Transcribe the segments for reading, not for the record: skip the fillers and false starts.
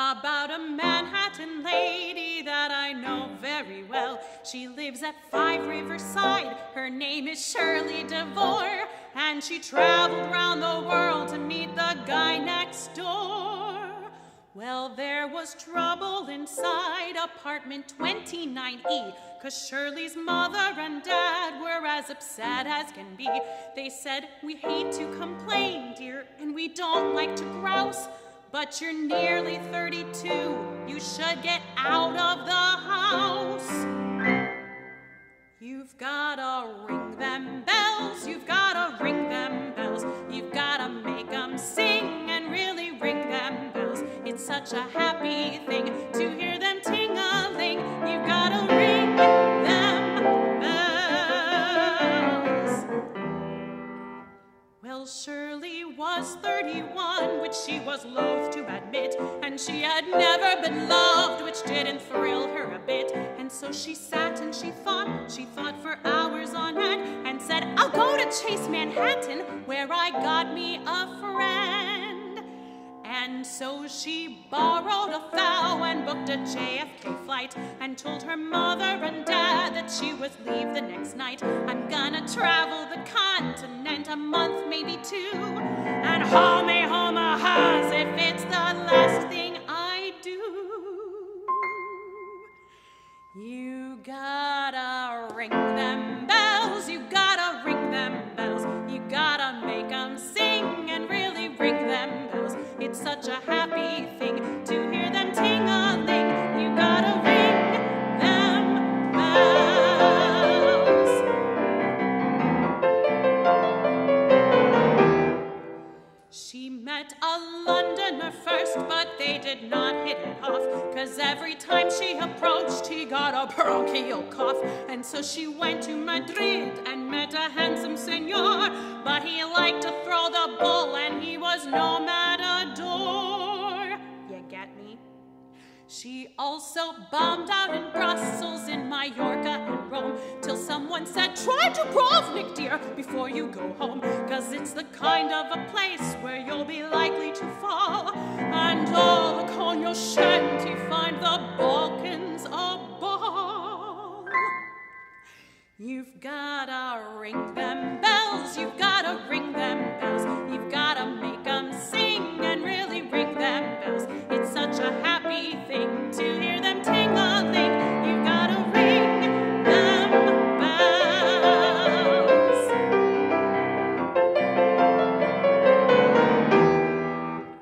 about a Manhattan lady that I know very well. She lives at 5 Riverside. Her name is Shirley DeVore, and she traveled around the world to meet the guy next door. Well, there was trouble inside apartment 29E, 'cause Shirley's mother and dad were as upset as can be. They said, "We hate to complain, dear, and we don't like to grouse, but you're nearly 32. You should get out of the house. You've gotta ring them bells. You've gotta ring them bells. You've gotta make them sing and really ring them bells. It's such a happy thing to hear them ting-a-ling. You've gotta ring them bells." Well, Shirley was 31, which she was loath to admit, and she had never been loved, which didn't thrill her a bit. And so she sat and she thought for hours on end, and said, "I'll go to Chase Manhattan, where I got me a friend." And so she borrowed a thou and booked a JFK flight, and told her mother and dad that she would leave the next night. "I'm gonna travel the continent, a month, maybe 2, and haul me home a house if it's the last thing I do." You gotta ring them bells, you gotta ring them bells. You gotta make them sing and really ring them bells. It's such a happy thing to hear them ting-a-ling. You gotta ring them bells. She met a Londoner first, but they did not hit it off, 'cause every time she approached, he got a bronchial cough. And so she went to Madrid and met a handsome senor, but he liked to throw the bull and he was no matador. You get me? She also bombed out in Brussels, in Mallorca and Rome, till someone said, "Try Dubrovnik, dear, before you go home, 'cause it's the kind of a place where you'll be likely to fall. And all the cognoscenti find the Balkans a ball." You've gotta ring them bells, you've gotta ring them bells. You've gotta make them sing and really ring them bells. It's such a happy thing to hear them ting-a-ling. You've gotta ring them bells.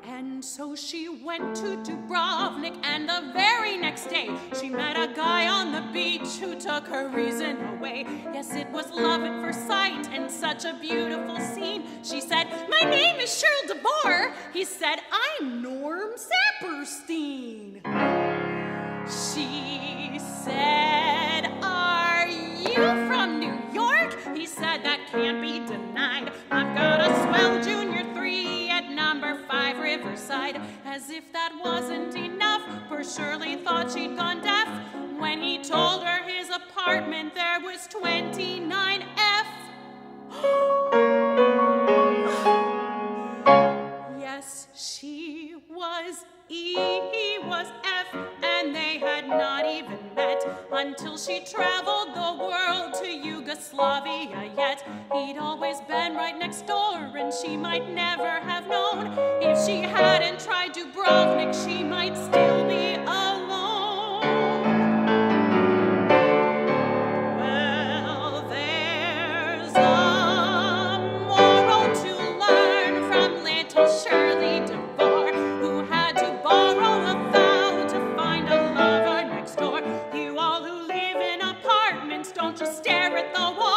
And so she went to Dubrovnik, and the very next day she met a guy on the beach who took her reason away. Yes, it was love at first sight and such a beautiful scene. She said, "My name is Shirley DeVore." He said, "I'm Norm Saperstein." She said, "Are you from New York?" He said, "That can't be denied. I've got a swell junior 3 at number 5 Riverside." As if that wasn't enough, poor Shirley thought she'd gone deaf when he told her his apartment there was 29F. Yes, she was E, he was F, and they had not even met until she traveled the world to Yugoslavia. Yet he'd always been right next door, and she might never have known. If she hadn't tried Dubrovnik, she might still be alone. Well, there's a moral to learn from little Shirley DeVore, who had to borrow a thou to find a lover next door. You all who live in apartments, don't just stare at the wall.